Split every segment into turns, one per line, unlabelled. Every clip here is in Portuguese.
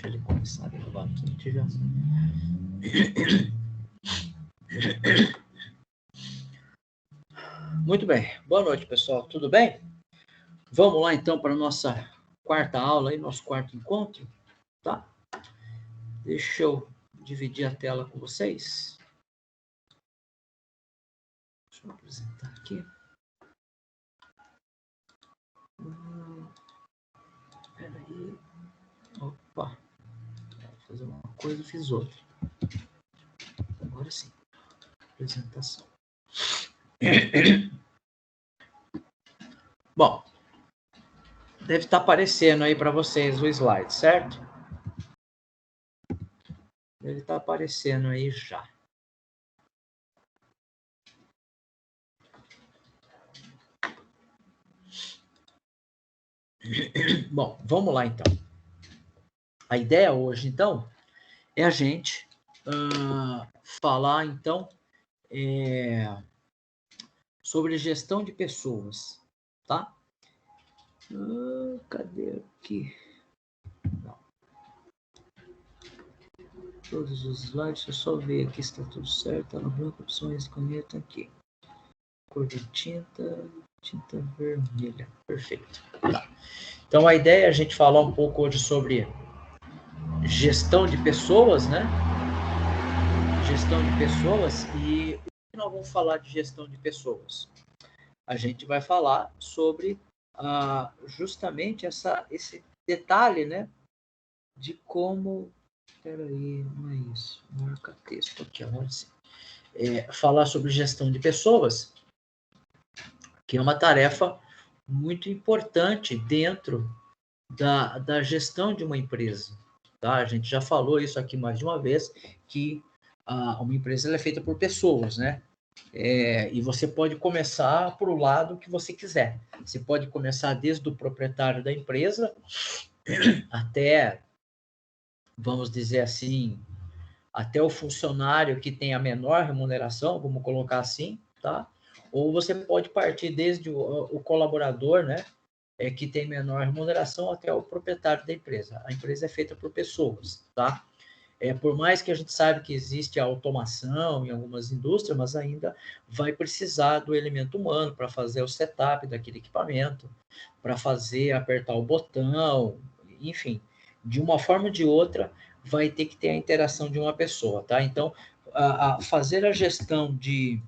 Ele começar a gravar aqui, a gente já... Muito bem. Boa noite, pessoal. Tudo bem? Vamos lá, então, para a nossa quarta aula, aí, nosso quarto encontro, tá? Deixa eu dividir a tela com vocês. Deixa eu apresentar aqui. Espera aí. Opa. Vou fazer uma coisa e fiz outra. Agora sim. Apresentação. Bom, deve estar aparecendo aí para vocês o slide, certo? Deve estar aparecendo aí já. Bom, vamos lá então. A ideia hoje, então, é a gente falar, então, sobre gestão de pessoas, tá? Cadê aqui? Não. Todos os slides, deixa eu só ver aqui se está tudo certo. Tela branca, opções, caneta aqui. Cor de tinta, tinta vermelha. Perfeito. Tá. Então, a ideia é a gente falar um pouco hoje sobre gestão de pessoas, né? Gestão de pessoas. E o que nós vamos falar de gestão de pessoas? A gente vai falar sobre justamente esse detalhe, né? De como... Peraí, não é isso. Marca texto aqui, agora sim. Falar sobre gestão de pessoas, que é uma tarefa muito importante dentro da gestão de uma empresa. Tá? A gente já falou isso aqui mais de uma vez, que uma empresa ela é feita por pessoas, né? E você pode começar por o lado que você quiser. Você pode começar desde o proprietário da empresa até, vamos dizer assim, até o funcionário que tem a menor remuneração, vamos colocar assim, tá? Ou você pode partir desde o colaborador, né? Que tem menor remuneração até o proprietário da empresa. A empresa é feita por pessoas, tá? Por mais que a gente saiba que existe a automação em algumas indústrias, mas ainda vai precisar do elemento humano para fazer o setup daquele equipamento, para fazer, apertar o botão, enfim, de uma forma ou de outra, vai ter que ter a interação de uma pessoa, tá? Então, fazer a gestão de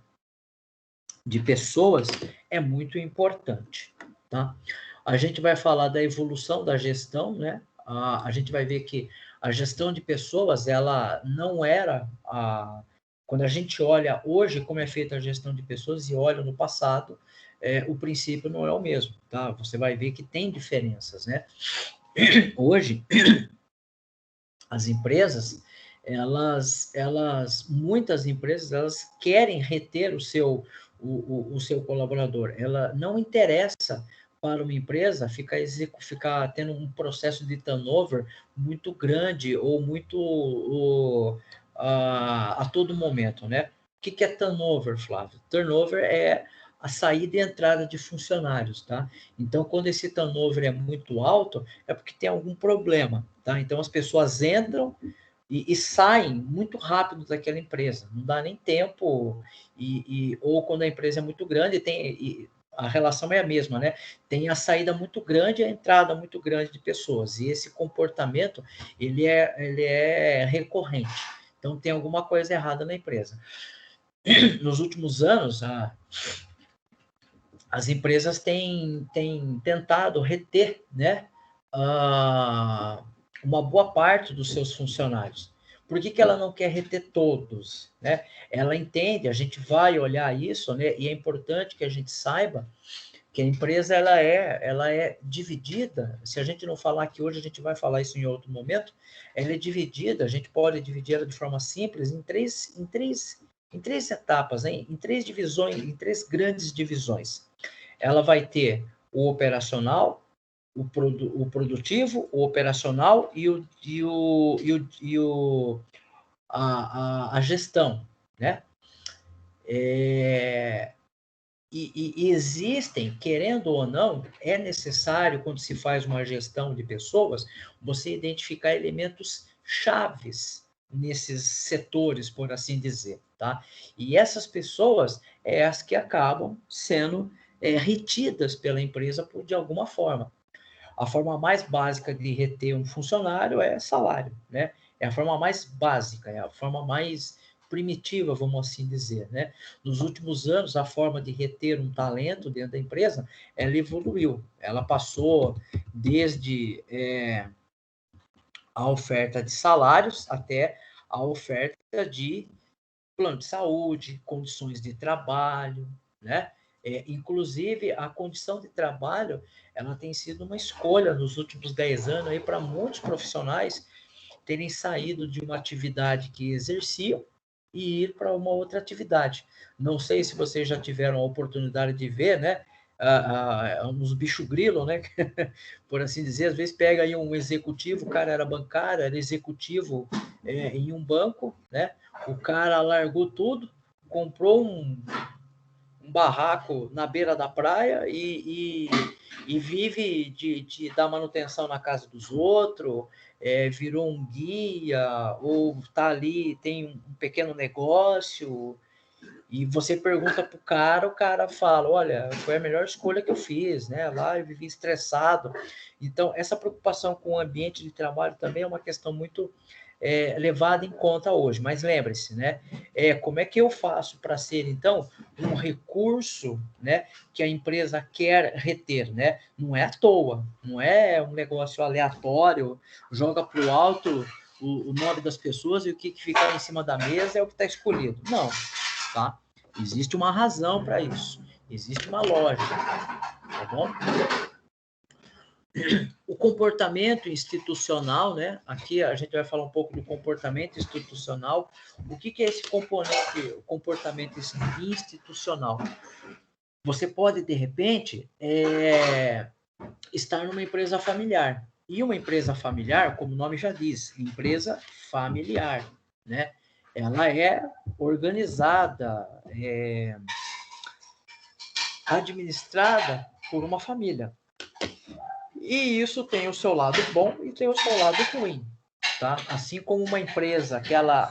pessoas é muito importante, tá? A gente vai falar da evolução da gestão, né? A gente vai ver que a gestão de pessoas, ela não era quando a gente olha hoje como é feita a gestão de pessoas e olha no passado, o princípio não é o mesmo, tá? Você vai ver que tem diferenças, né? Hoje, as empresas, muitas empresas, elas querem reter o seu colaborador. Ela não interessa para uma empresa ficar tendo um processo de turnover muito grande ou muito a todo momento, né? O que é turnover, Flávio? Turnover é a saída e entrada de funcionários, tá? Então, quando esse turnover é muito alto, é porque tem algum problema, tá? Então, as pessoas entram e saem muito rápido daquela empresa, não dá nem tempo, ou quando a empresa é muito grande, a relação é a mesma, né? Tem a saída muito grande e a entrada muito grande de pessoas, e esse comportamento, ele é recorrente. Então, tem alguma coisa errada na empresa. Nos últimos anos, as empresas têm tentado reter, né, uma boa parte dos seus funcionários. Por que ela não quer reter todos, né? Ela entende, a gente vai olhar isso, né? E é importante que a gente saiba que a empresa ela é dividida. Se a gente não falar aqui hoje, a gente vai falar isso em outro momento. Ela é dividida, a gente pode dividir ela de forma simples em três etapas, né? Em três divisões, em três grandes divisões. Ela vai ter o operacional, o produtivo, o operacional a gestão, né? E existem, querendo ou não, é necessário, quando se faz uma gestão de pessoas, você identificar elementos chaves nesses setores, por assim dizer, tá? E essas pessoas é as que acabam sendo retidas pela empresa de alguma forma. A forma mais básica de reter um funcionário é salário, né? É a forma mais básica, é a forma mais primitiva, vamos assim dizer, né? Nos últimos anos, a forma de reter um talento dentro da empresa, ela evoluiu. Ela passou desde a oferta de salários até a oferta de plano de saúde, condições de trabalho, né? Inclusive, a condição de trabalho, ela tem sido uma escolha nos últimos 10 anos aí para muitos profissionais terem saído de uma atividade que exerciam e ir para uma outra atividade. Não sei se vocês já tiveram a oportunidade de ver, né? Uns bicho grilo, né? Por assim dizer, às vezes pega aí um executivo, o cara era bancário, era executivo em um banco, né? O cara largou tudo, comprou um barraco na beira da praia e vive da manutenção na casa dos outros, virou um guia, ou está ali, tem um pequeno negócio, e você pergunta pro cara, o cara fala, olha, foi a melhor escolha que eu fiz, né? Lá eu vivi estressado. Então, essa preocupação com o ambiente de trabalho também é uma questão muito levada em conta hoje. Mas lembre-se, né? Como é que eu faço para ser, então, um recurso, né, que a empresa quer reter, né? Não é à toa, não é um negócio aleatório, joga para o alto o nome das pessoas e o que ficar em cima da mesa é o que está escolhido. Não, tá? Existe uma razão para isso, existe uma lógica, tá bom? O comportamento institucional, né? Aqui a gente vai falar um pouco do comportamento institucional. O que é esse comportamento institucional? Você pode, de repente, estar numa empresa familiar. E uma empresa familiar, como o nome já diz, empresa familiar, né? Ela é organizada, administrada por uma família. E isso tem o seu lado bom e tem o seu lado ruim, tá? Assim como uma empresa,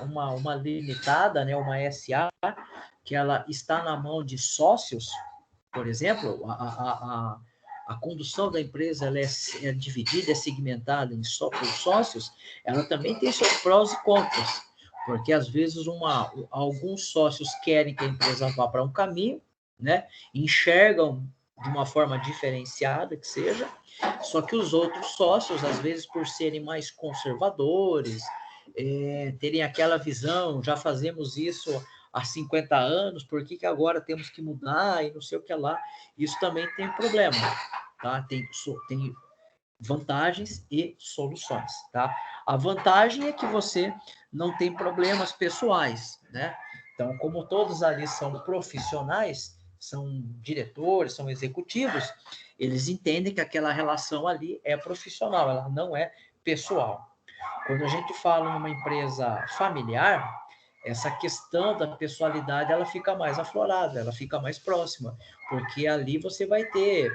uma limitada, né, uma SA, que ela está na mão de sócios, por exemplo, a condução da empresa ela é dividida, é segmentada por sócios, ela também tem seus prós e contras, porque às vezes alguns sócios querem que a empresa vá para um caminho, né? Enxergam de uma forma diferenciada que seja, só que os outros sócios, às vezes por serem mais conservadores, terem aquela visão, já fazemos isso há 50 anos, por que agora temos que mudar e não sei o que lá. Isso também tem problema, tá? Tem vantagens e soluções, tá? A vantagem é que você não tem problemas pessoais, né? Então, como todos ali são profissionais, são diretores, são executivos, eles entendem que aquela relação ali é profissional, ela não é pessoal. Quando a gente fala numa empresa familiar, essa questão da pessoalidade ela fica mais aflorada, ela fica mais próxima, porque ali você vai ter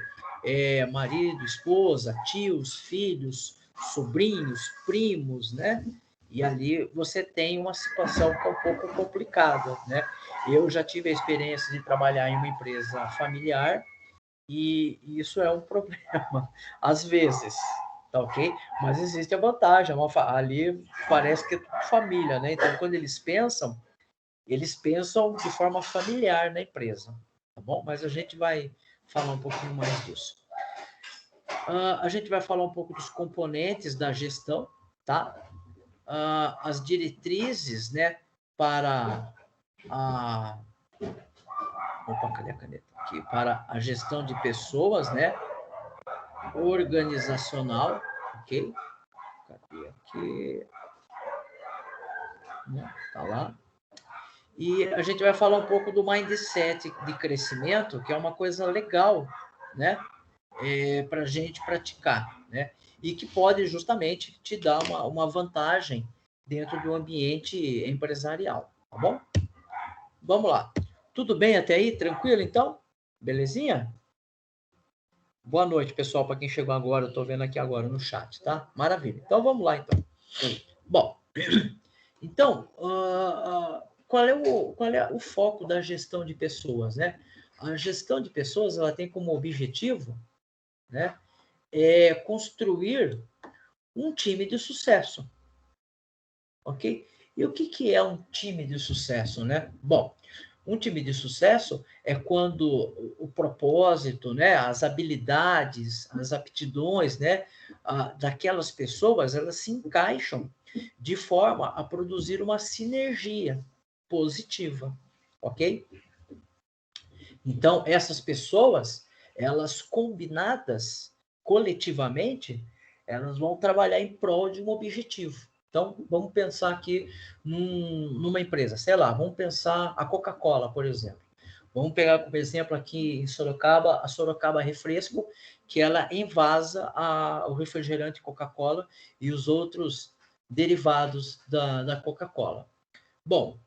marido, esposa, tios, filhos, sobrinhos, primos, né? E ali você tem uma situação que é um pouco complicada, né? Eu já tive a experiência de trabalhar em uma empresa familiar e isso é um problema, às vezes, tá ok? Mas existe a vantagem, ali parece que é tudo família, né? Então, quando eles pensam de forma familiar na empresa, tá bom? Mas a gente vai falar um pouquinho mais disso. A gente vai falar um pouco dos componentes da gestão, tá? As diretrizes, né, para a... Opa, cadê a caneta? Aqui, para a gestão de pessoas, né? Organizacional, ok? Cadê aqui? Tá lá. E a gente vai falar um pouco do mindset de crescimento, que é uma coisa legal, né? Para a gente praticar, né? E que pode justamente te dar uma vantagem dentro do ambiente empresarial, tá bom? Vamos lá. Tudo bem até aí? Tranquilo, então? Belezinha? Boa noite, pessoal, para quem chegou agora, eu estou vendo aqui agora no chat, tá? Maravilha. Então, vamos lá, então. Bom, então, qual é o foco da gestão de pessoas, né? A gestão de pessoas, ela tem como objetivo, né, construir um time de sucesso, ok? E o que é um time de sucesso, né? Bom, um time de sucesso é quando o propósito, né, as habilidades, as aptidões, né, daquelas pessoas, elas se encaixam de forma a produzir uma sinergia positiva, ok? Então, essas pessoas, elas combinadas coletivamente, elas vão trabalhar em prol de um objetivo. Então, vamos pensar aqui numa empresa, sei lá, vamos pensar a Coca-Cola, por exemplo. Vamos pegar como exemplo aqui em Sorocaba, a Sorocaba Refresco, que ela envasa o refrigerante Coca-Cola e os outros derivados da Coca-Cola. Bom,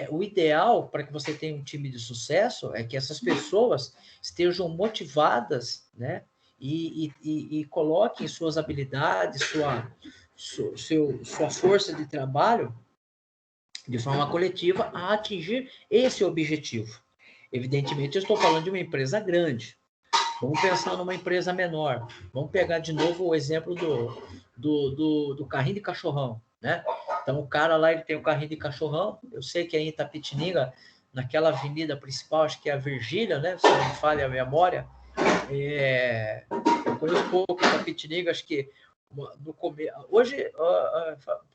o ideal para que você tenha um time de sucesso é que essas pessoas estejam motivadas, né? E coloquem suas habilidades, sua força de trabalho de forma coletiva a atingir esse objetivo. Evidentemente, eu estou falando de uma empresa grande. Vamos pensar numa empresa menor. Vamos pegar de novo o exemplo do carrinho de cachorrão, né? Então, o cara lá, ele tem o carrinho de cachorrão. Eu sei que aí em Itapetininga, naquela avenida principal, acho que é a Virgília, né? Se não me falha a memória. Eu conheço pouco Itapetininga, acho que no começo... Hoje,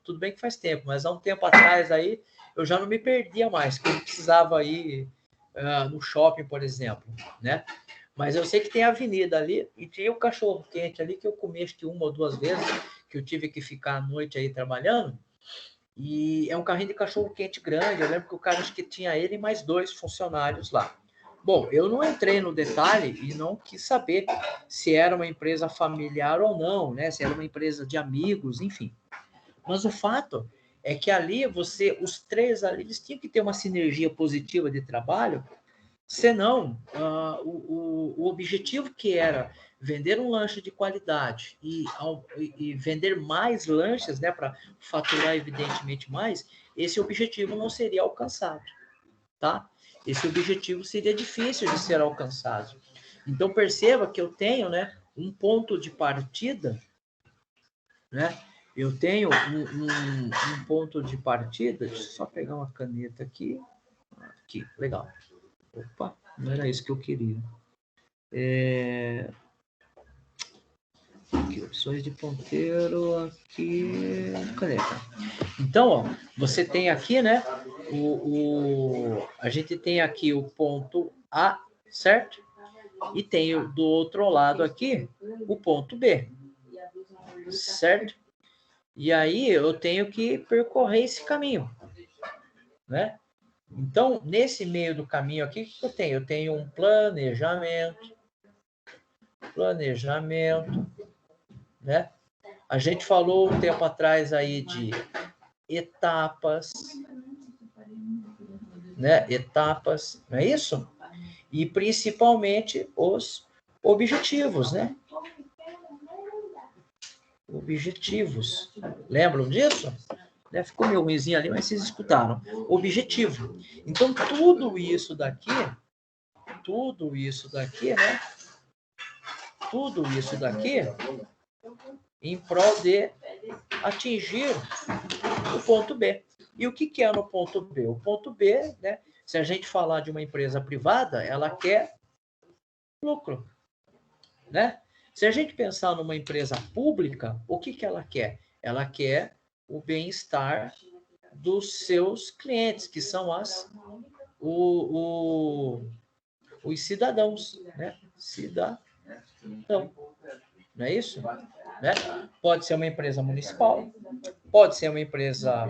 tudo bem que faz tempo, mas há um tempo atrás aí, eu já não me perdia mais, que eu precisava ir no shopping, por exemplo, né? Mas eu sei que tem a avenida ali e tinha o cachorro quente ali que eu comi acho que uma ou duas vezes, que eu tive que ficar à noite aí trabalhando. E é um carrinho de cachorro quente grande. Eu lembro que o cara acho que tinha ele e mais 2 funcionários lá. Bom, eu não entrei no detalhe e não quis saber se era uma empresa familiar ou não, né? Se era uma empresa de amigos, enfim. Mas o fato é que ali os 3 ali, eles tinham que ter uma sinergia positiva de trabalho. Senão, o objetivo que era vender um lanche de qualidade e vender mais lanches, né, para faturar evidentemente mais, esse objetivo não seria alcançado, tá? Esse objetivo seria difícil de ser alcançado. Então perceba que eu tenho, né, um ponto de partida, né? Eu tenho um ponto de partida. Deixa eu só pegar uma caneta aqui. Aqui, legal. Opa, não era isso que eu queria. Aqui, opções de ponteiro, aqui, caneta. Então, ó, você tem aqui, né, a gente tem aqui o ponto A, certo? E tem do outro lado aqui o ponto B, certo? E aí eu tenho que percorrer esse caminho, né? Então, nesse meio do caminho aqui, o que eu tenho? Eu tenho um planejamento, né? A gente falou um tempo atrás aí de etapas, né? Etapas, não é isso? E principalmente os objetivos, né? Objetivos. Lembram disso? Né? Ficou meio ruimzinho ali, mas vocês escutaram. Objetivo. Então, tudo isso daqui, né? Tudo isso daqui em prol de atingir o ponto B. E o que é no ponto B? O ponto B, né? Se a gente falar de uma empresa privada, ela quer lucro, né? Se a gente pensar numa empresa pública, o que ela quer? Ela quer o bem-estar dos seus clientes, que são os cidadãos, né? Cidadão, não é isso? Né? Pode ser uma empresa municipal, pode ser uma empresa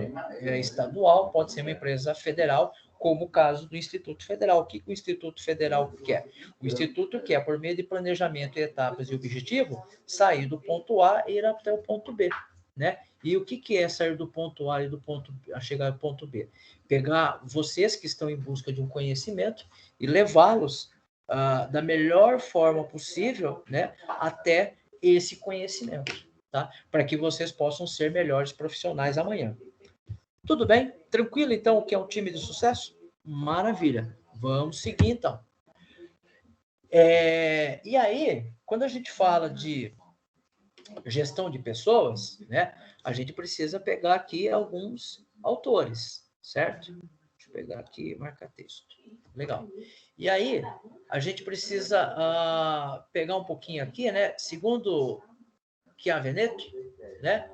estadual, pode ser uma empresa federal, como o caso do Instituto Federal. O que o Instituto Federal quer? O Instituto quer, por meio de planejamento, etapas e objetivo, sair do ponto A e ir até o ponto B, né? E o que é sair do ponto A e do ponto B, a chegar ao ponto B? Pegar vocês que estão em busca de um conhecimento e levá-los da melhor forma possível, né, até esse conhecimento, tá? Para que vocês possam ser melhores profissionais amanhã. Tudo bem? Tranquilo, então, o que é um time de sucesso? Maravilha. Vamos seguir, então. E aí, quando a gente fala de gestão de pessoas, né, a gente precisa pegar aqui alguns autores, certo? Deixa eu pegar aqui e marcar texto. Legal. E aí, a gente precisa pegar um pouquinho aqui, né? Segundo Chiaveneto, né?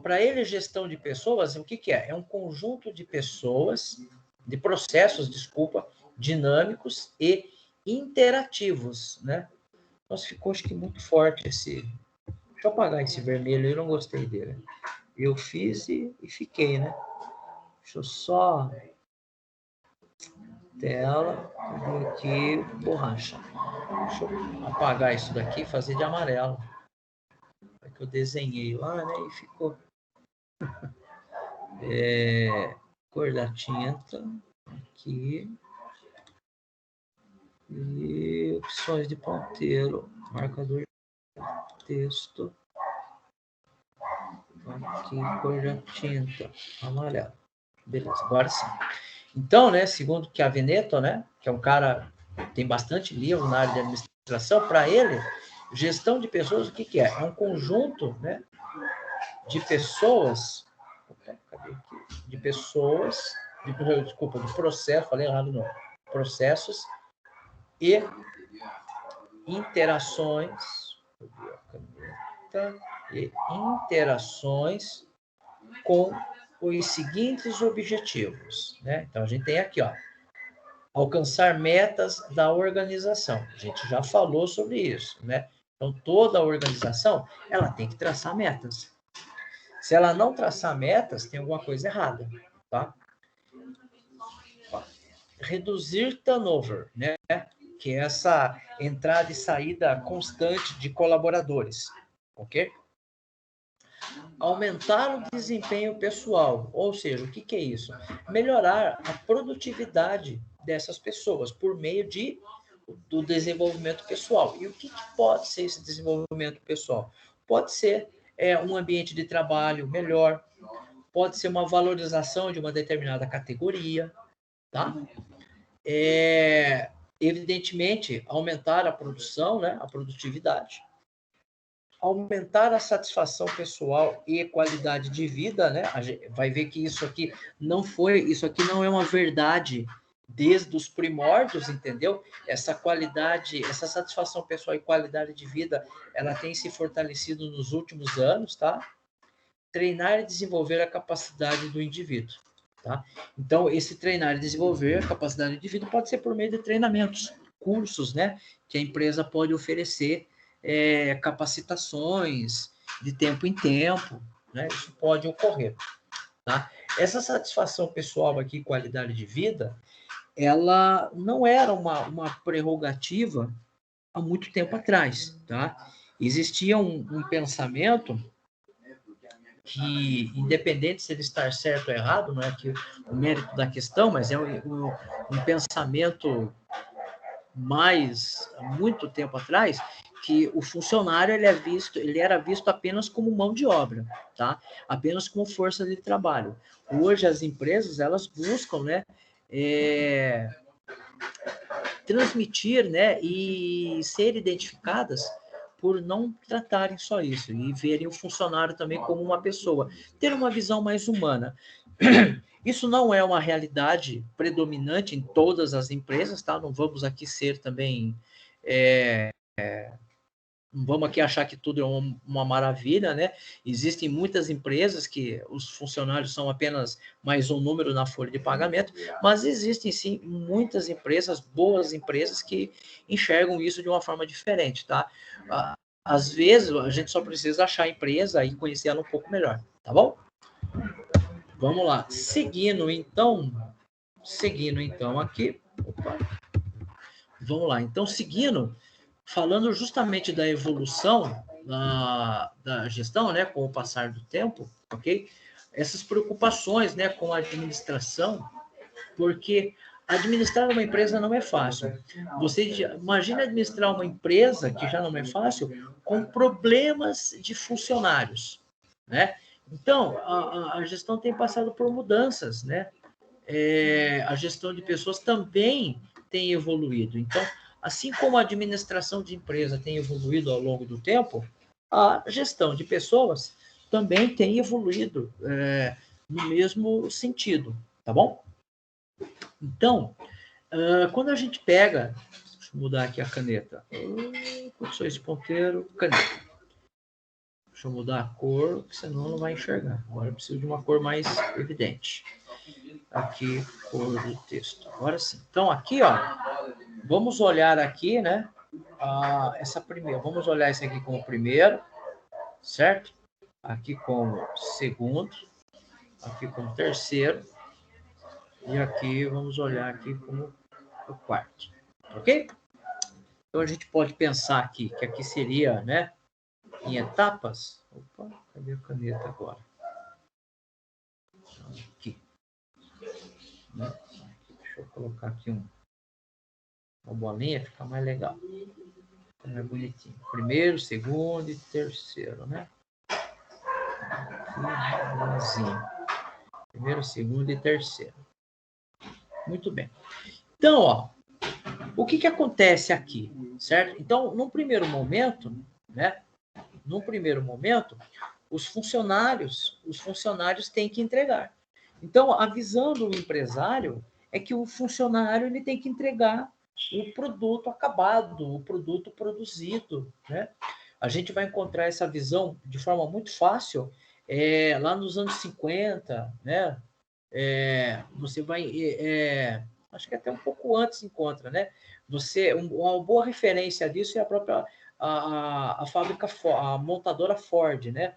Para ele, gestão de pessoas, o que, que é? É um conjunto de pessoas, de processos, desculpa, dinâmicos e interativos, né? Nossa, ficou acho que muito forte esse. Deixa eu apagar esse vermelho, eu não gostei dele. Eu fiz e fiquei, né? Deixa eu só. Tela, cadê aqui? Borracha. Deixa eu apagar isso daqui e fazer de amarelo. É que eu desenhei lá, né? E ficou. Cor da tinta. Aqui. E opções de ponteiro. Marcador de texto. Aqui, cor da tinta. Amarelo. Beleza, agora sim. Então, né, segundo Chiaveneto, né, que é um cara que tem bastante livro na área de administração, para ele, gestão de pessoas, o que, que é? É um conjunto, né, de pessoas, de pessoas, desculpa, de processo, falei errado não, processos e interações, com os seguintes objetivos, né? Então, a gente tem aqui, ó, alcançar metas da organização. A gente já falou sobre isso, né? Então, toda a organização, ela tem que traçar metas. Se ela não traçar metas, tem alguma coisa errada, tá? Reduzir turnover, né? Que é essa entrada e saída constante de colaboradores, ok? Aumentar o desempenho pessoal, ou seja, o que, que é isso? Melhorar a produtividade dessas pessoas por meio do desenvolvimento pessoal. E o que, que pode ser esse desenvolvimento pessoal? Pode ser um ambiente de trabalho melhor, pode ser uma valorização de uma determinada categoria, tá? Evidentemente, aumentar a produção, né, a produtividade, aumentar a satisfação pessoal e qualidade de vida, né? A gente vai ver que isso aqui não é uma verdade desde os primórdios, entendeu? Essa qualidade, essa satisfação pessoal e qualidade de vida, ela tem se fortalecido nos últimos anos, tá? Treinar e desenvolver a capacidade do indivíduo, tá? Então, esse treinar e desenvolver a capacidade do indivíduo pode ser por meio de treinamentos, cursos, né? Que a empresa pode oferecer, capacitações de tempo em tempo, né? Isso pode ocorrer, tá? Essa satisfação pessoal aqui, qualidade de vida, ela não era uma prerrogativa há muito tempo atrás, tá? Existia um pensamento que, independente se ele estar certo ou errado, não é que o mérito da questão, mas é um pensamento mais há muito tempo atrás, que o funcionário ele era visto apenas como mão de obra, tá? Apenas como força de trabalho. Hoje as empresas elas buscam, né, transmitir, né, e ser identificadas por não tratarem só isso e verem o funcionário também como uma pessoa, ter uma visão mais humana. Isso não é uma realidade predominante em todas as empresas, tá? Não vamos aqui ser também não vamos aqui achar que tudo é uma maravilha, né? Existem muitas empresas que os funcionários são apenas mais um número na folha de pagamento, mas existem sim muitas empresas, boas empresas, que enxergam isso de uma forma diferente, tá? Às vezes a gente só precisa achar a empresa e conhecer ela um pouco melhor, tá bom? Vamos lá. Seguindo então aqui. Opa. Vamos lá. Então, seguindo, falando justamente da evolução da gestão, né, com o passar do tempo, ok? Essas preocupações, né, com a administração, porque administrar uma empresa não é fácil. Você imagina administrar uma empresa, que já não é fácil, com problemas de funcionários, né? Então, a gestão tem passado por mudanças, né? A gestão de pessoas também tem evoluído. Então, assim como a administração de empresa tem evoluído ao longo do tempo, a gestão de pessoas também tem evoluído no mesmo sentido, tá bom? Então, quando a gente pega, deixa eu mudar aqui a caneta, só esse ponteiro, caneta. Deixa eu mudar a cor, porque senão não vai enxergar. Agora eu preciso de uma cor mais evidente. Aqui, cor do texto. Agora sim. Então, aqui, ó, vamos olhar aqui, né? Essa primeira. Vamos olhar esse aqui como primeiro, certo? Aqui como segundo, aqui como terceiro, e aqui vamos olhar aqui como o quarto, ok? Então a gente pode pensar aqui que aqui seria, né, em etapas. Opa, cadê a caneta agora? Aqui. Né? Deixa eu colocar aqui uma bolinha, fica mais legal. Fica mais bonitinho. Primeiro, segundo e terceiro, né? Aqui, boazinho. Primeiro, segundo e terceiro. Muito bem. Então, ó, o que acontece aqui, certo? Então, num primeiro momento, né? Num primeiro momento, os funcionários têm que entregar. Então, a visão do empresário é que o funcionário ele tem que entregar o produto acabado, o produto produzido, né? A gente vai encontrar essa visão de forma muito fácil lá nos anos 50, né? Você vai, acho que até um pouco antes encontra, né? Uma boa referência disso é a própria a fábrica, a montadora Ford, né?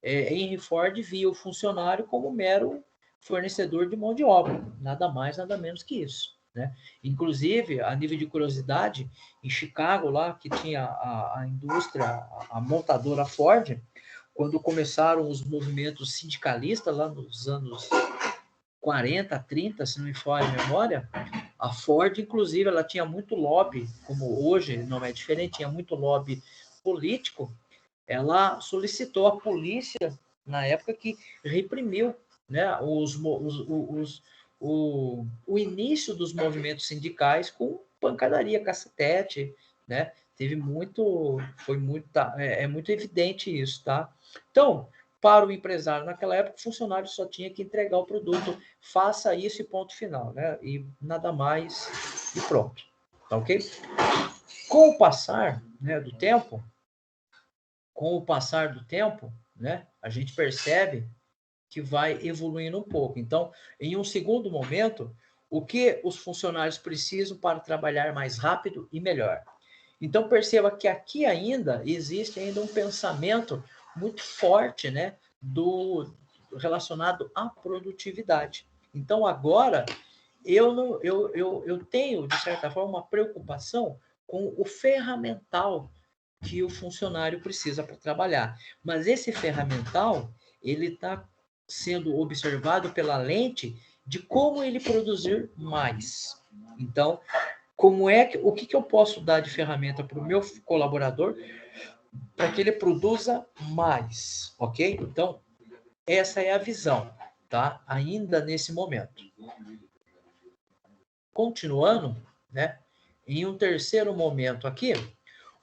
Henry Ford via o funcionário como mero fornecedor de mão de obra, nada mais, nada menos que isso, né? Inclusive, a nível de curiosidade, em Chicago, lá que tinha a indústria, a montadora Ford, quando começaram os movimentos sindicalistas lá nos anos 40, 30, se não me falha a memória, a Ford, inclusive, ela tinha muito lobby, como hoje não é diferente, tinha muito lobby político. Ela solicitou à polícia, na época, que reprimiu, né, o início dos movimentos sindicais com pancadaria, cacetete, né? Teve muito, foi muito, muito evidente isso, tá? Então, para o empresário naquela época, o funcionário só tinha que entregar o produto, faça isso e ponto final, né? E nada mais e pronto, tá ok? Com o passar, né, do tempo, né, a gente percebe que vai evoluindo um pouco. Então, em um segundo momento, o que os funcionários precisam para trabalhar mais rápido e melhor? Então, perceba que aqui ainda existe ainda um pensamento muito forte, né, relacionado à produtividade. Então, agora, eu tenho, de certa forma, uma preocupação com o ferramental que o funcionário precisa para trabalhar. Mas esse ferramental, ele está sendo observado pela lente de como ele produzir mais. Então, o que eu posso dar de ferramenta para o meu colaborador para que ele produza mais, ok? Então, essa é a visão, tá? Ainda nesse momento. Continuando, né? Em um terceiro momento aqui,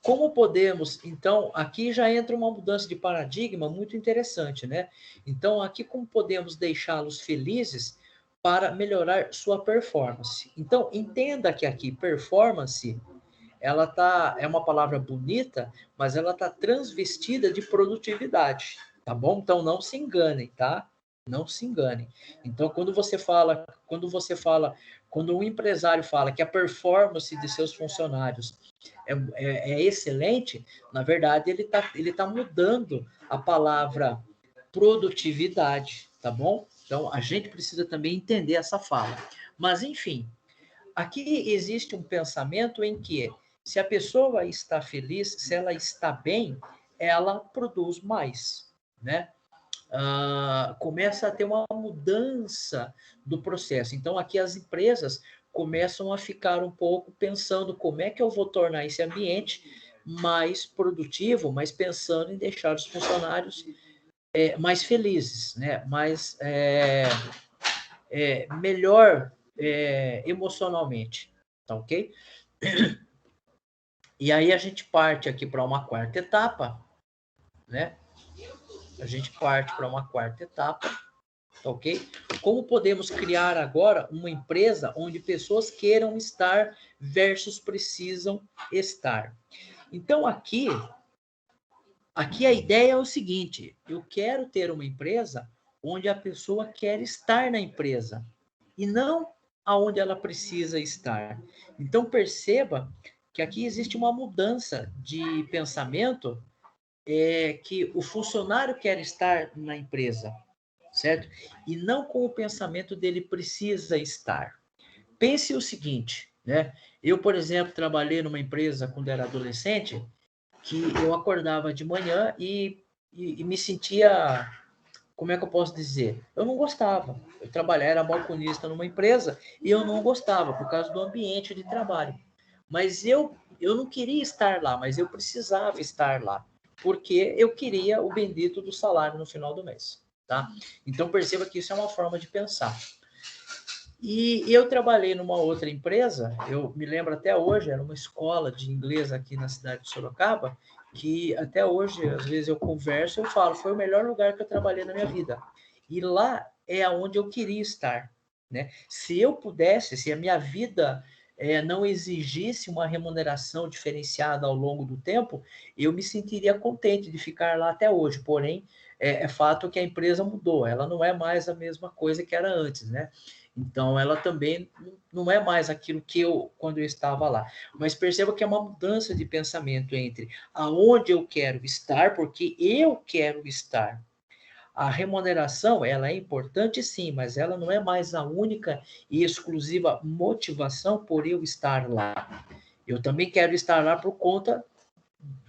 como podemos, então, aqui já entra uma mudança de paradigma muito interessante, né? Então, aqui como podemos deixá-los felizes para melhorar sua performance. Então, entenda que aqui performance, é uma palavra bonita, mas ela tá transvestida de produtividade, tá bom? Então, não se enganem, tá? Não se enganem. Então, quando um empresário fala que a performance de seus funcionários é excelente, na verdade, ele tá mudando a palavra produtividade, tá bom? Então, a gente precisa também entender essa fala. Mas, enfim, aqui existe um pensamento em que, se a pessoa está feliz, se ela está bem, ela produz mais, né? Começa a ter uma mudança do processo. Então, aqui as empresas começam a ficar um pouco pensando como é que eu vou tornar esse ambiente mais produtivo, mas pensando em deixar os funcionários mais felizes, né? Melhor emocionalmente, tá ok? E aí a gente parte aqui para uma quarta etapa, né? A gente parte para uma quarta etapa, tá ok? Como podemos criar agora uma empresa onde pessoas queiram estar versus precisam estar? Então aqui a ideia é o seguinte: eu quero ter uma empresa onde a pessoa quer estar na empresa e não aonde ela precisa estar. Então perceba que aqui existe uma mudança de pensamento, que o funcionário quer estar na empresa, certo? E não com o pensamento dele precisa estar. Pense o seguinte, né? Eu, por exemplo, trabalhei numa empresa quando era adolescente, que eu acordava de manhã e me sentia, como é que eu posso dizer? Eu não gostava. Eu trabalhava, era balconista numa empresa e eu não gostava por causa do ambiente de trabalho. Mas eu não queria estar lá, mas eu precisava estar lá, porque eu queria o bendito do salário no final do mês, tá? Então perceba que isso é uma forma de pensar. E eu trabalhei numa outra empresa, eu me lembro até hoje, era uma escola de inglês aqui na cidade de Sorocaba, que até hoje, às vezes eu converso, eu falo, foi o melhor lugar que eu trabalhei na minha vida. E lá é onde eu queria estar, né? Se eu pudesse, se a minha vida não exigisse uma remuneração diferenciada ao longo do tempo, eu me sentiria contente de ficar lá até hoje. Porém, é fato que a empresa mudou, ela não é mais a mesma coisa que era antes, né? Então, ela também não é mais aquilo que quando eu estava lá. Mas perceba que é uma mudança de pensamento entre aonde eu quero estar, porque eu quero estar. A remuneração, ela é importante sim, mas ela não é mais a única e exclusiva motivação por eu estar lá. Eu também quero estar lá por conta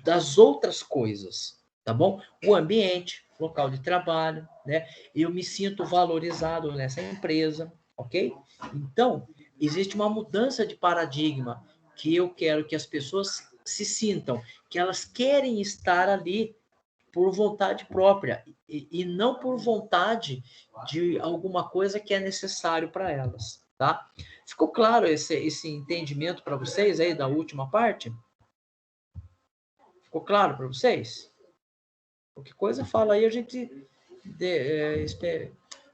das outras coisas, tá bom? O ambiente, local de trabalho, né? Eu me sinto valorizado nessa empresa, ok? Então, existe uma mudança de paradigma que eu quero que as pessoas se sintam, que elas querem estar ali por vontade própria e não por vontade de alguma coisa que é necessário para elas, tá? Ficou claro esse entendimento para vocês aí da última parte? Ficou claro para vocês? Qualquer coisa fala aí, a gente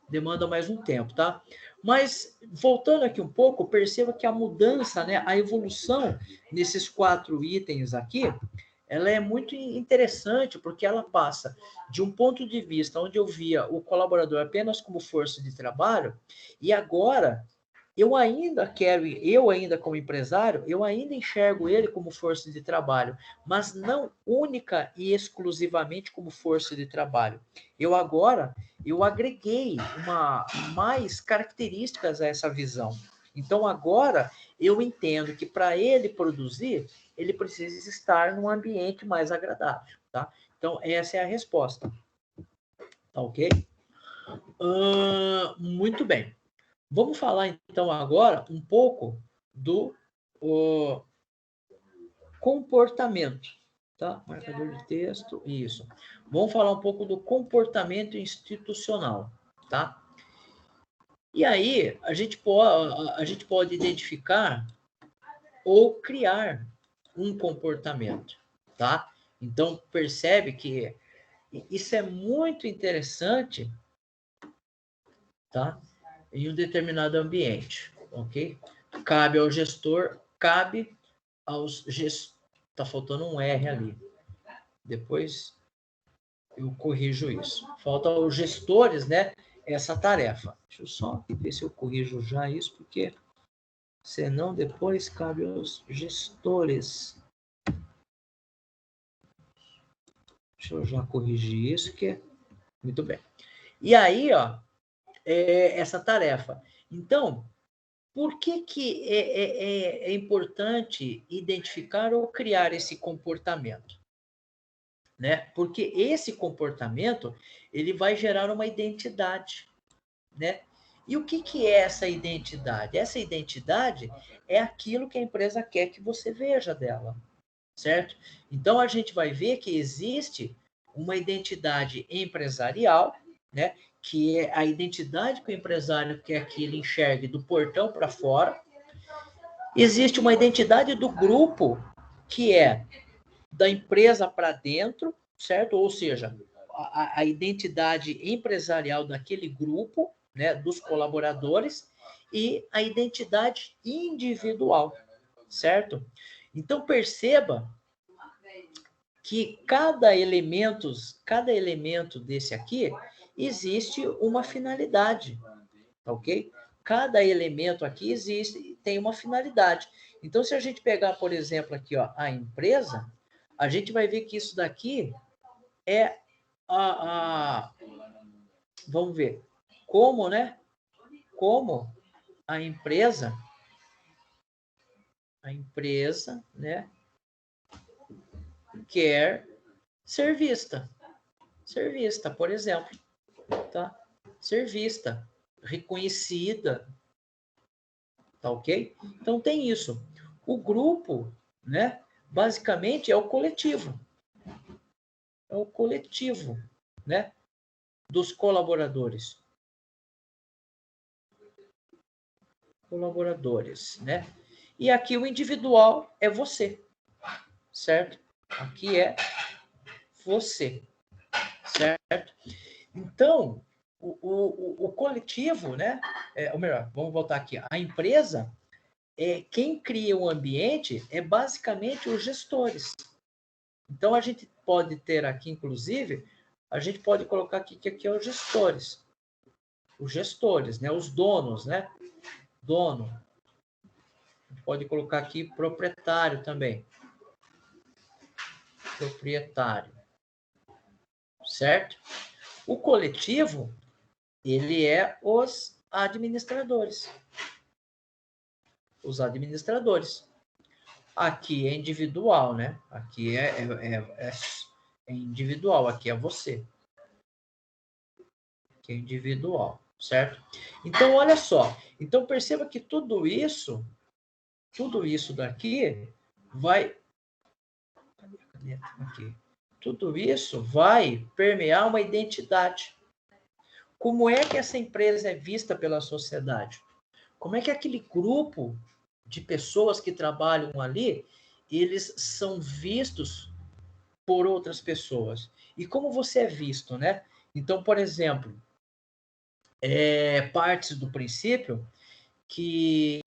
demanda mais um tempo, tá? Mas, voltando aqui um pouco, perceba que a mudança, né, a evolução nesses 4 itens aqui, ela é muito interessante, porque ela passa de um ponto de vista onde eu via o colaborador apenas como força de trabalho, e agora eu ainda como empresário, eu ainda enxergo ele como força de trabalho, mas não única e exclusivamente como força de trabalho. Eu agreguei mais características a essa visão. Então agora eu entendo que para ele produzir, ele precisa estar num ambiente mais agradável, tá? Então essa é a resposta, tá ok? Muito bem. Vamos falar então agora um pouco do comportamento, tá? Marcador de texto, isso. Vamos falar um pouco do comportamento institucional, tá? E aí a gente pode identificar ou criar um comportamento, tá? Então percebe que isso é muito interessante, tá? Em um determinado ambiente, ok? Cabe ao gestor, cabe aos gestores. Tá faltando um R ali. Depois eu corrijo isso. Falta aos gestores, né? Essa tarefa. Deixa eu só ver se eu corrijo já isso, porque senão depois cabe aos gestores. Deixa eu já corrigir isso, que é muito bem. E aí, ó, essa tarefa. Então, por que é importante identificar ou criar esse comportamento? Né? Porque esse comportamento ele vai gerar uma identidade, né? E o que é essa identidade? Essa identidade é aquilo que a empresa quer que você veja dela, certo? Então, a gente vai ver que existe uma identidade empresarial, né? Que é a identidade que o empresário quer que ele enxergue do portão para fora. Existe uma identidade do grupo, que é da empresa para dentro, certo? Ou seja, a identidade empresarial daquele grupo, né, dos colaboradores, e a identidade individual, certo? Então perceba que cada elemento desse aqui existe uma finalidade, tá ok? Cada elemento aqui tem uma finalidade. Então, se a gente pegar, por exemplo, aqui, ó, a empresa, a gente vai ver que isso daqui é vamos ver, como, né? Como a empresa, né, quer ser vista. Ser vista, por exemplo, tá? Ser vista, reconhecida, tá ok? Então tem isso. O grupo, né, basicamente é o coletivo. É o coletivo, né, dos colaboradores. Colaboradores, né? E aqui o individual é você, certo? Aqui é você, certo? Então, o coletivo, né? Ou melhor, vamos voltar aqui. A empresa, quem cria o ambiente é basicamente os gestores. Então, a gente pode ter aqui, inclusive, a gente pode colocar aqui que aqui é os gestores. Os gestores, né? Os donos, né? Dono. A gente pode colocar aqui proprietário também. Proprietário. Certo? O coletivo, ele é os administradores. Os administradores. Aqui é individual, né? Aqui é individual, aqui é você. Aqui é individual, certo? Então, olha só. Então, perceba que tudo isso daqui vai... Cadê? Aqui. Tudo isso vai permear uma identidade. Como é que essa empresa é vista pela sociedade? Como é que aquele grupo de pessoas que trabalham ali, eles são vistos por outras pessoas? E como você é visto, né? Então, por exemplo, partes do princípio que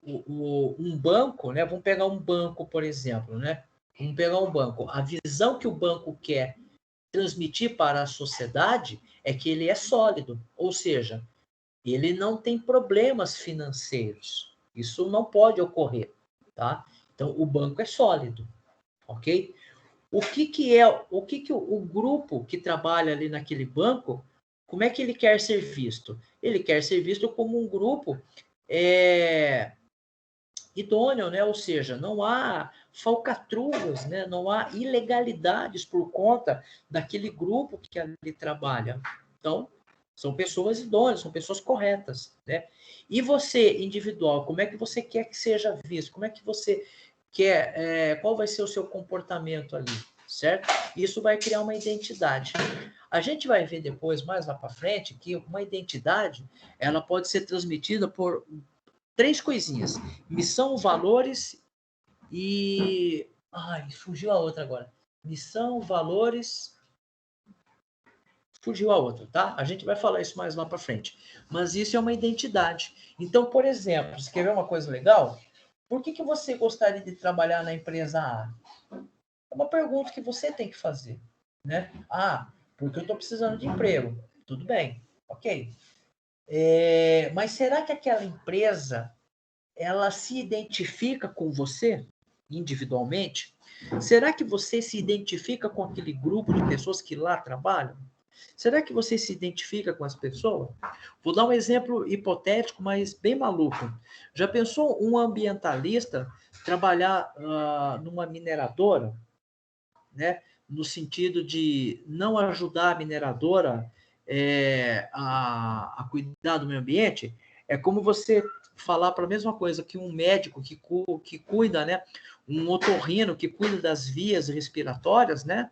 um banco, né? Vamos pegar um banco, por exemplo, né? Vamos pegar um banco. A visão que o banco quer transmitir para a sociedade é que ele é sólido, ou seja, ele não tem problemas financeiros. Isso não pode ocorrer, tá? Então, o banco é sólido, ok? O que o grupo que trabalha ali naquele banco, como é que ele quer ser visto? Ele quer ser visto como um grupo idôneo, né? Ou seja, não há falcatruas, né? Não há ilegalidades por conta daquele grupo que ali trabalha. Então, são pessoas idôneas, são pessoas corretas, né? E você, individual, como é que você quer que seja visto? Como é que você quer, qual vai ser o seu comportamento ali, certo? Isso vai criar uma identidade. A gente vai ver depois, mais lá para frente, que uma identidade, ela pode ser transmitida por 3 coisinhas: missão, valores e... Ai, fugiu a outra agora. Missão, valores... Fugiu a outra, tá? A gente vai falar isso mais lá para frente. Mas isso é uma identidade. Então, por exemplo, você quer ver uma coisa legal? Por que você gostaria de trabalhar na empresa A? É uma pergunta que você tem que fazer, né? Ah, porque eu estou precisando de emprego. Tudo bem, ok. Mas será que aquela empresa ela se identifica com você individualmente? Será que você se identifica com aquele grupo de pessoas que lá trabalham? Será que você se identifica com as pessoas? Vou dar um exemplo hipotético, mas bem maluco. Já pensou um ambientalista trabalhar numa mineradora, né? No sentido de não ajudar a mineradora a cuidar do meio ambiente, é como você falar para a mesma coisa que um médico que cuida, né? Um otorrino que cuida das vias respiratórias, né?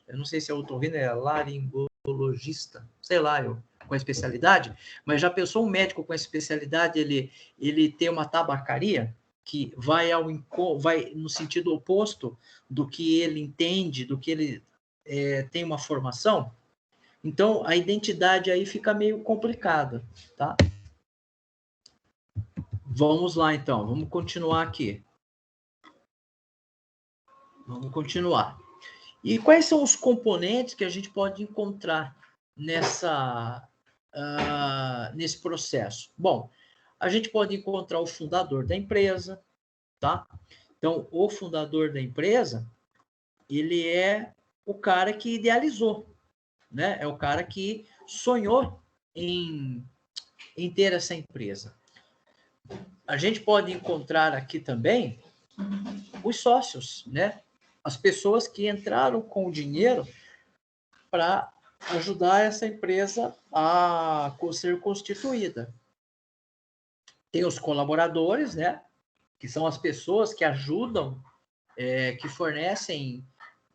Eu não sei se é otorrino, é laringologista, sei lá, com a especialidade, mas já pensou um médico com a especialidade, ele ter uma tabacaria que vai no sentido oposto do que ele entende, do que ele tem uma formação? Então, a identidade aí fica meio complicada, tá? Vamos lá, então. Vamos continuar aqui. Vamos continuar. E quais são os componentes que a gente pode encontrar nesse processo? Bom, a gente pode encontrar o fundador da empresa, tá? Então, o fundador da empresa, ele é o cara que idealizou, né? É o cara que sonhou em ter essa empresa. A gente pode encontrar aqui também os sócios, né? As pessoas que entraram com o dinheiro para ajudar essa empresa a ser constituída. Tem os colaboradores, né? Que são as pessoas que ajudam, que fornecem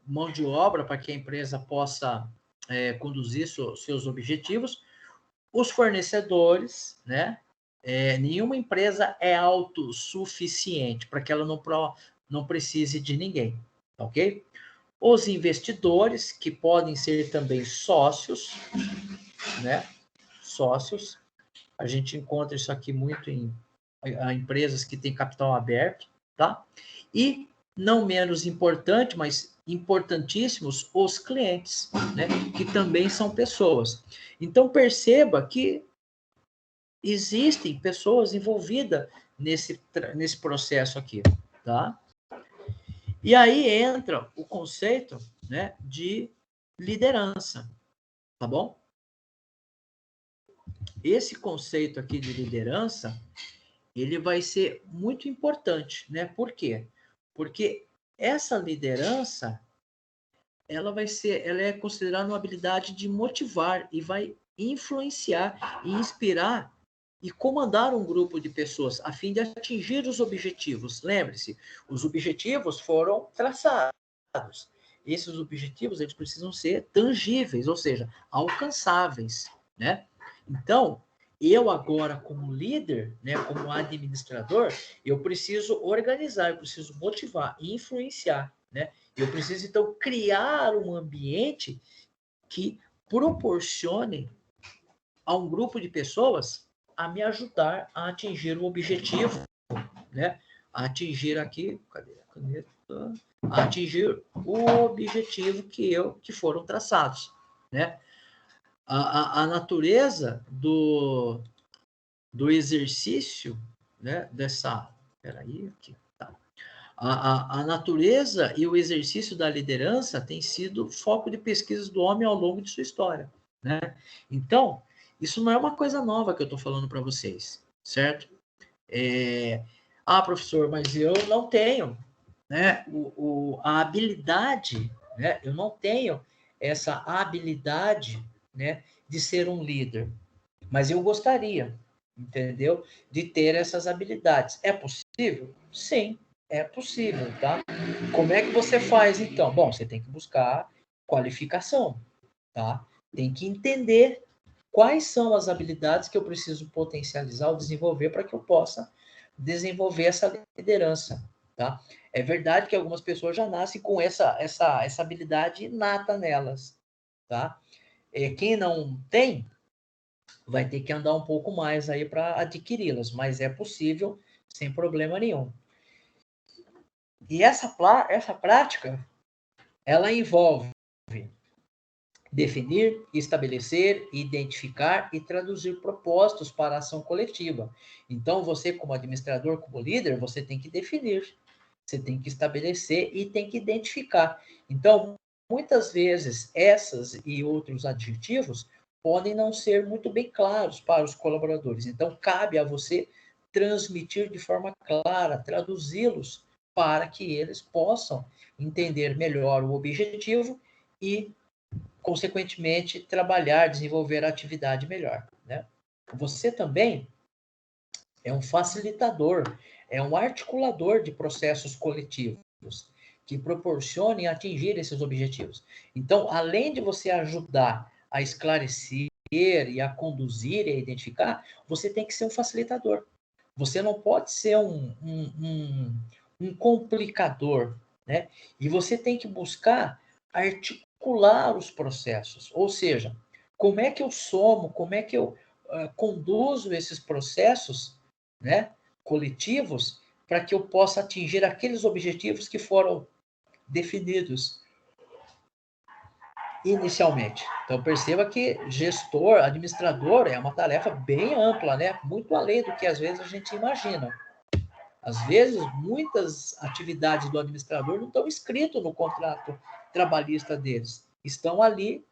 mão de obra para que a empresa possa conduzir seus objetivos. Os fornecedores, né? Nenhuma empresa é autossuficiente para que ela não precise de ninguém, ok? Os investidores, que podem ser também sócios, né? Sócios. A gente encontra isso aqui muito em empresas que têm capital aberto, tá? E, não menos importante, mas importantíssimos, os clientes, né? Que também são pessoas. Então, perceba que existem pessoas envolvidas nesse processo aqui, tá? E aí entra o conceito, né, de liderança, tá bom? Esse conceito aqui de liderança, ele vai ser muito importante, né? Por quê? Porque essa liderança, ela é considerada uma habilidade de motivar e vai influenciar e inspirar e comandar um grupo de pessoas a fim de atingir os objetivos. Lembre-se, os objetivos foram traçados. Esses objetivos, eles precisam ser tangíveis, ou seja, alcançáveis, né? Então, eu agora, como líder, né, como administrador, eu preciso organizar, eu preciso motivar e influenciar, né? Eu preciso, então, criar um ambiente que proporcione a um grupo de pessoas a me ajudar a atingir o objetivo, né? A atingir aqui, cadê a caneta? A atingir o objetivo que foram traçados, né? A natureza do exercício, né? Peraí, aqui, tá. A natureza e o exercício da liderança tem sido foco de pesquisas do homem ao longo de sua história, né? Então, isso não é uma coisa nova que eu estou falando para vocês, certo? Professor, mas eu não tenho, né, a habilidade, né? Eu não tenho essa habilidade, né, de ser um líder, mas eu gostaria, entendeu? De ter essas habilidades. É possível? Sim, é possível, tá? Como é que você faz, então? Bom, você tem que buscar qualificação, tá? Tem que entender quais são as habilidades que eu preciso potencializar ou desenvolver para que eu possa desenvolver essa liderança, tá? É verdade que algumas pessoas já nascem com essa habilidade inata nelas, tá? Quem não tem, vai ter que andar um pouco mais aí para adquiri-las, mas é possível sem problema nenhum. E essa prática, ela envolve definir, estabelecer, identificar e traduzir propósitos para a ação coletiva. Então, você, como administrador, como líder, você tem que definir, você tem que estabelecer e tem que identificar. Então, muitas vezes, essas e outros adjetivos podem não ser muito bem claros para os colaboradores. Então, cabe a você transmitir de forma clara, traduzi-los para que eles possam entender melhor o objetivo e consequentemente, trabalhar, desenvolver a atividade melhor, né? Você também é um facilitador, é um articulador de processos coletivos que proporcionem atingir esses objetivos. Então, além de você ajudar a esclarecer e a conduzir e a identificar, você tem que ser um facilitador. Você não pode ser um complicador, né? E você tem que buscar articular os processos. Ou seja, como é que eu somo, como é que eu conduzo esses processos, né, coletivos, para que eu possa atingir aqueles objetivos que foram definidos inicialmente. Então perceba que gestor, administrador é uma tarefa bem ampla, né? Muito além do que às vezes a gente imagina. Às vezes, muitas atividades do administrador não estão escritas no contrato trabalhista deles. Estão ali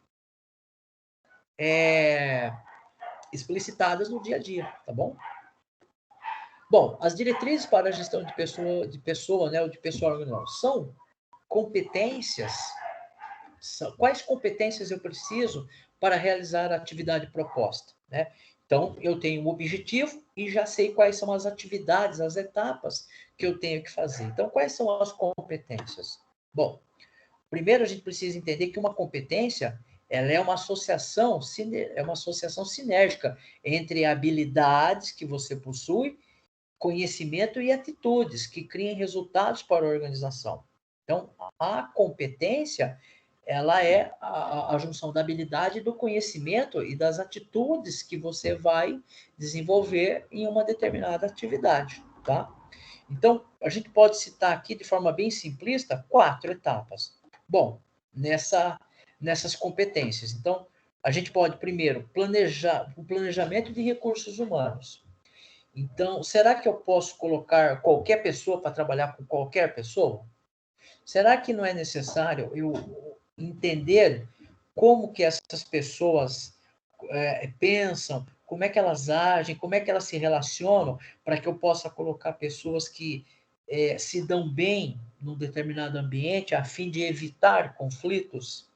explicitadas no dia a dia, tá bom? Bom, as diretrizes para a gestão de pessoa, né, ou de pessoal organizacional, são competências. Quais competências eu preciso para realizar a atividade proposta, né? Então, eu tenho um objetivo e já sei quais são as atividades, as etapas que eu tenho que fazer. Então, quais são as competências? Bom, primeiro a gente precisa entender que uma competência, ela é uma associação sinérgica entre habilidades que você possui, conhecimento e atitudes que criem resultados para a organização. Então, a competência, ela é a junção da habilidade, do conhecimento e das atitudes que você vai desenvolver em uma determinada atividade, tá? Então, a gente pode citar aqui de forma bem simplista 4 etapas. Bom, nessas competências. Então, a gente pode primeiro planejar o planejamento de recursos humanos. Então, será que eu posso colocar qualquer pessoa para trabalhar com qualquer pessoa? Será que não é necessário eu entender como que essas pessoas pensam, como é que elas agem, como é que elas se relacionam, para que eu possa colocar pessoas que se dão bem num determinado ambiente, a fim de evitar conflitos?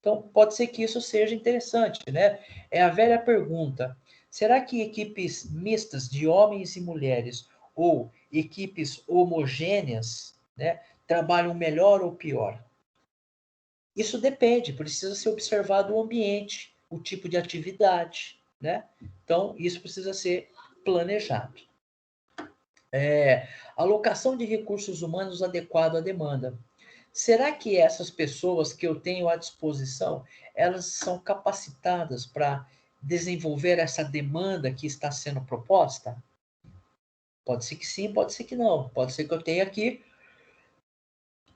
Então, pode ser que isso seja interessante, né? É a velha pergunta: será que equipes mistas de homens e mulheres ou equipes homogêneas, né, trabalham melhor ou pior? Isso depende, precisa ser observado o ambiente, o tipo de atividade, né? Então, isso precisa ser planejado. Alocação de recursos humanos adequado à demanda. Será que essas pessoas que eu tenho à disposição, elas são capacitadas para desenvolver essa demanda que está sendo proposta? Pode ser que sim, pode ser que não. Pode ser que eu tenha que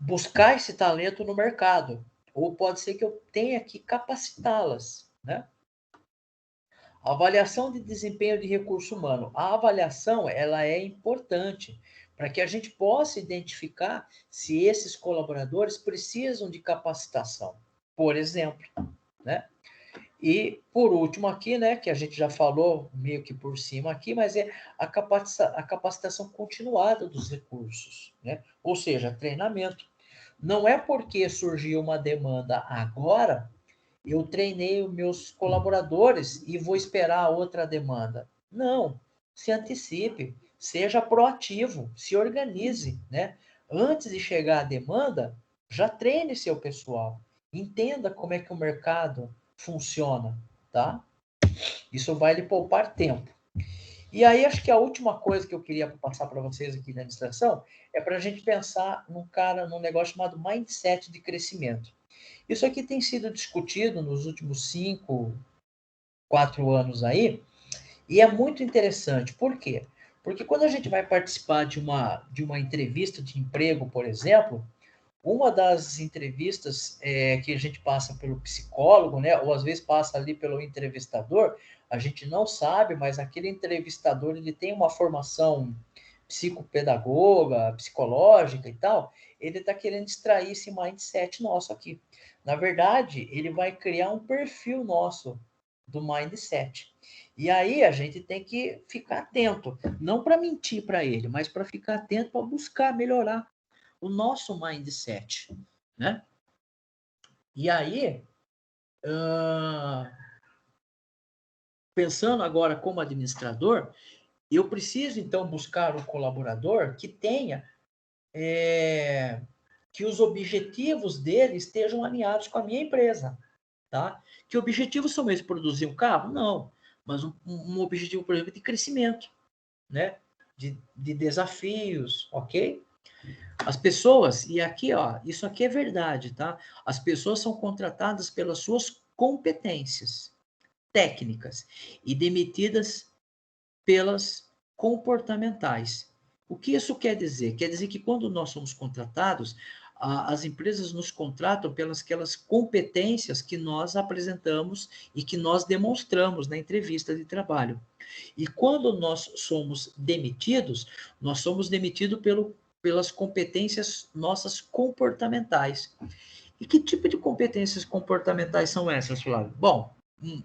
buscar esse talento no mercado, ou pode ser que eu tenha que capacitá-las, né? Avaliação de desempenho de recurso humano. A avaliação, ela é importante para que a gente possa identificar se esses colaboradores precisam de capacitação, por exemplo, né? E por último aqui, né, que a gente já falou meio que por cima aqui, mas é a capacitação continuada dos recursos, né? Ou seja, treinamento. Não é porque surgiu uma demanda agora, eu treinei os meus colaboradores e vou esperar outra demanda. Não, se antecipe, seja proativo, se organize, né? Antes de chegar a demanda, já treine seu pessoal, entenda como é que o mercado funciona, tá? Isso vai lhe poupar tempo. E aí, acho que a última coisa que eu queria passar para vocês aqui na administração é para a gente pensar num negócio chamado mindset de crescimento. Isso aqui tem sido discutido nos últimos 5, 4 anos aí, e é muito interessante. Por quê? Porque quando a gente vai participar de uma entrevista de emprego, por exemplo, uma das entrevistas que a gente passa pelo psicólogo, né, ou às vezes passa ali pelo entrevistador, a gente não sabe, mas aquele entrevistador ele tem uma formação psicopedagoga, psicológica e tal, ele está querendo extrair esse mindset nosso aqui. Na verdade, ele vai criar um perfil nosso do mindset. E aí a gente tem que ficar atento, não para mentir para ele, mas para ficar atento para buscar melhorar o nosso mindset, né? E aí, pensando agora como administrador, eu preciso, então, buscar um colaborador que tenha, que os objetivos dele estejam alinhados com a minha empresa, tá? Que objetivos são esses? Produzir um carro? Não, mas um objetivo, por exemplo, de crescimento, né? De desafios, ok? As pessoas, e aqui, ó, isso aqui é verdade, tá? As pessoas são contratadas pelas suas competências técnicas e demitidas pelas comportamentais. O que isso quer dizer? Quer dizer que quando nós somos contratados, as empresas nos contratam pelas aquelas competências que nós apresentamos e que nós demonstramos na entrevista de trabalho. E quando nós somos demitidos, nós somos demitidos pelas competências nossas comportamentais. E que tipo de competências comportamentais são essas, Flávio? Bom,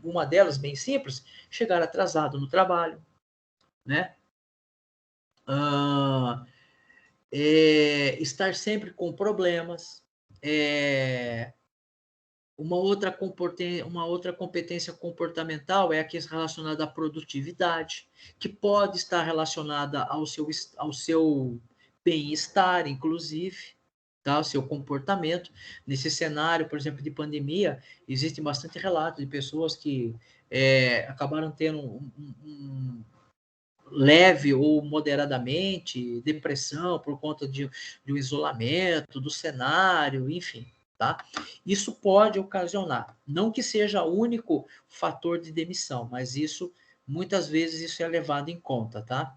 uma delas, bem simples, chegar atrasado no trabalho, né? Estar sempre com problemas, uma outra competência comportamental é a que é relacionada à produtividade, que pode estar relacionada ao seu bem-estar, inclusive, tá? Ao seu comportamento. Nesse cenário, por exemplo, de pandemia, existe bastante relato de pessoas que acabaram tendo um leve ou moderadamente depressão por conta de um isolamento, do cenário, enfim. Tá? Isso pode ocasionar, não que seja o único fator de demissão, mas isso, muitas vezes, isso é levado em conta, tá?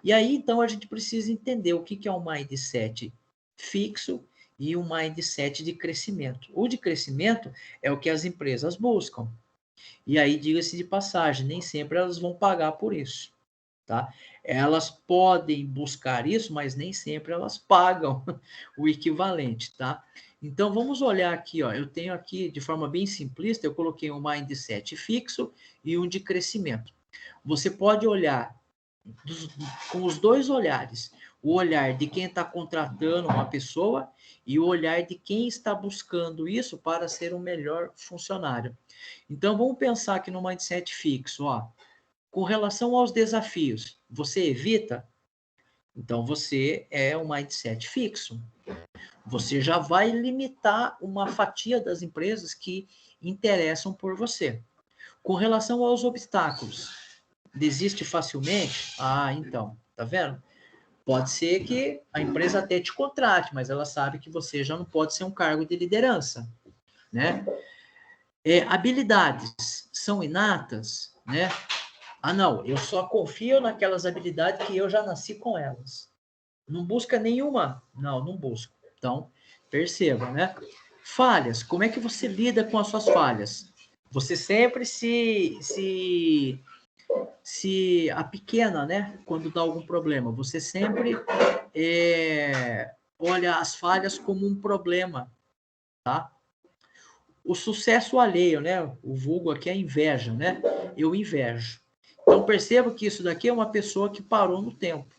E aí, então, a gente precisa entender o que é um mindset fixo e um mindset de crescimento. O de crescimento é o que as empresas buscam. E aí, diga-se de passagem, nem sempre elas vão pagar por isso, tá? Elas podem buscar isso, mas nem sempre elas pagam o equivalente, tá? Então, vamos olhar aqui, ó. Eu tenho aqui, de forma bem simplista, eu coloquei um mindset fixo e um de crescimento. Você pode olhar com os dois olhares. O olhar de quem está contratando uma pessoa e o olhar de quem está buscando isso para ser um melhor funcionário. Então, vamos pensar aqui no mindset fixo, ó. Com relação aos desafios, você evita? Então, você é um mindset fixo. Você já vai limitar uma fatia das empresas que interessam por você. Com relação aos obstáculos, desiste facilmente? Ah, então, tá vendo? Pode ser que a empresa até te contrate, mas ela sabe que você já não pode ser um cargo de liderança, né? Habilidades são inatas, né? Ah, não, eu só confio naquelas habilidades que eu já nasci com elas. Não busca nenhuma? Não, não busco. Então, perceba, né? Falhas, como é que você lida com as suas falhas? Você sempre se apequena, né? Quando dá algum problema. Você sempre olha as falhas como um problema, tá? O sucesso alheio, né? O vulgo aqui é inveja, né? Eu invejo. Então, perceba que isso daqui é uma pessoa que parou no tempo,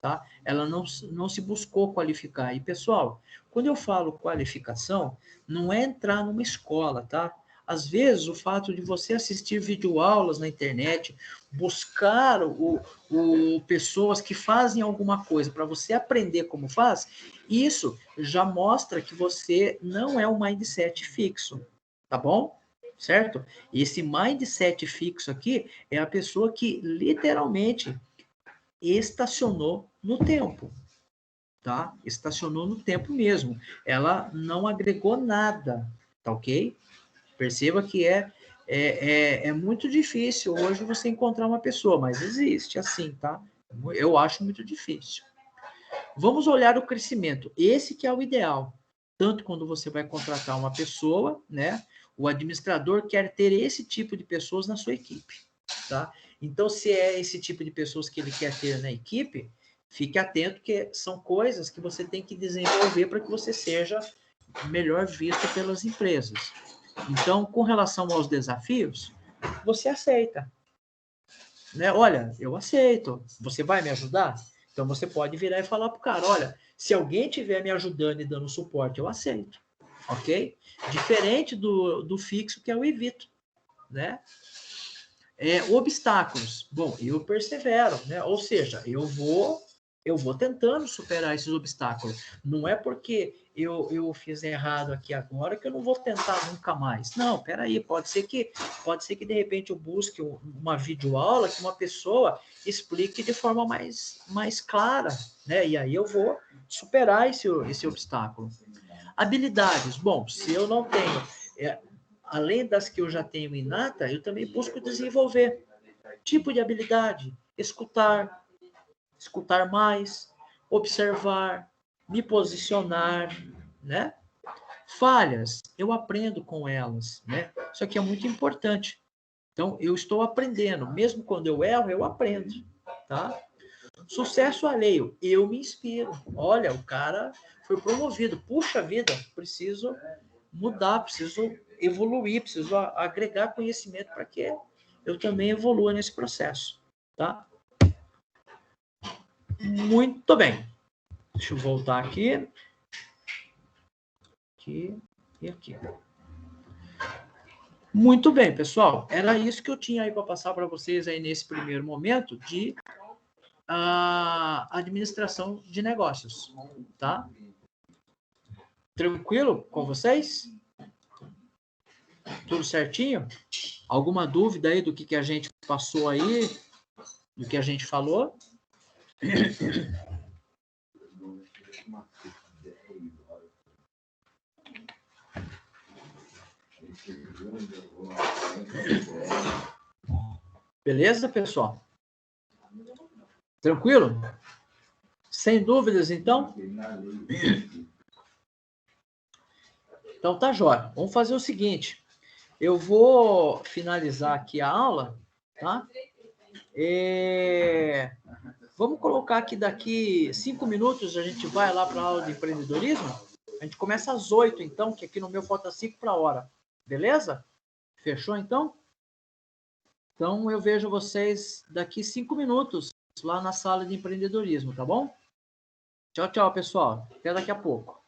tá? Ela não se buscou qualificar. E, pessoal, quando eu falo qualificação, não é entrar numa escola, tá? Às vezes, o fato de você assistir videoaulas na internet, buscar pessoas que fazem alguma coisa para você aprender como faz, isso já mostra que você não é um mindset fixo, tá bom? Certo? Esse mindset fixo aqui é a pessoa que literalmente estacionou no tempo, tá? Estacionou no tempo mesmo. Ela não agregou nada, tá ok? Perceba que é muito difícil hoje você encontrar uma pessoa, mas existe assim, tá? Eu acho muito difícil. Vamos olhar o crescimento. Esse que é o ideal. Tanto quando você vai contratar uma pessoa, né? O administrador quer ter esse tipo de pessoas na sua equipe, tá? Então, se é esse tipo de pessoas que ele quer ter na equipe, fique atento que são coisas que você tem que desenvolver para que você seja melhor visto pelas empresas. Então, com relação aos desafios, você aceita, né? Olha, eu aceito. Você vai me ajudar? Então você pode virar e falar pro cara, olha, se alguém estiver me ajudando e dando suporte, eu aceito. ok? Diferente do fixo, que é o evito, né? Obstáculos. Bom, eu persevero, né? Ou seja, eu vou tentando superar esses obstáculos. Não é porque eu fiz errado aqui agora que eu não vou tentar nunca mais. Não, peraí, pode ser que de repente eu busque uma videoaula que uma pessoa explique de forma mais clara, né? E aí eu vou superar esse obstáculo. Habilidades. Bom, se eu não tenho, além das que eu já tenho inata, eu também busco desenvolver. Tipo de habilidade: escutar mais, observar, me posicionar, né? Falhas, eu aprendo com elas, né? Isso aqui é muito importante. Então, eu estou aprendendo. Mesmo quando eu erro, eu aprendo, tá? Sucesso alheio, eu me inspiro. Olha, o cara foi promovido. Puxa vida, preciso mudar, preciso evoluir, preciso agregar conhecimento para que eu também evolua nesse processo, tá? Muito bem. Deixa eu voltar aqui. Aqui e aqui. Muito bem, pessoal. Era isso que eu tinha aí para passar para vocês aí nesse primeiro momento de administração de negócios, tá? Tranquilo com vocês? Tudo certinho? Alguma dúvida aí do que a gente passou aí, do que a gente falou? Beleza, pessoal? Tranquilo? Sem dúvidas, então? Então tá jóia. Vamos fazer o seguinte. Eu vou finalizar aqui a aula, tá? Vamos colocar que daqui 5 minutos a gente vai lá para a aula de empreendedorismo? A gente começa às 8, então, que aqui no meu falta 5 para a hora. Beleza? Fechou, então? Então, eu vejo vocês daqui 5 minutos lá na sala de empreendedorismo, tá bom? Tchau, tchau, pessoal. Até daqui a pouco.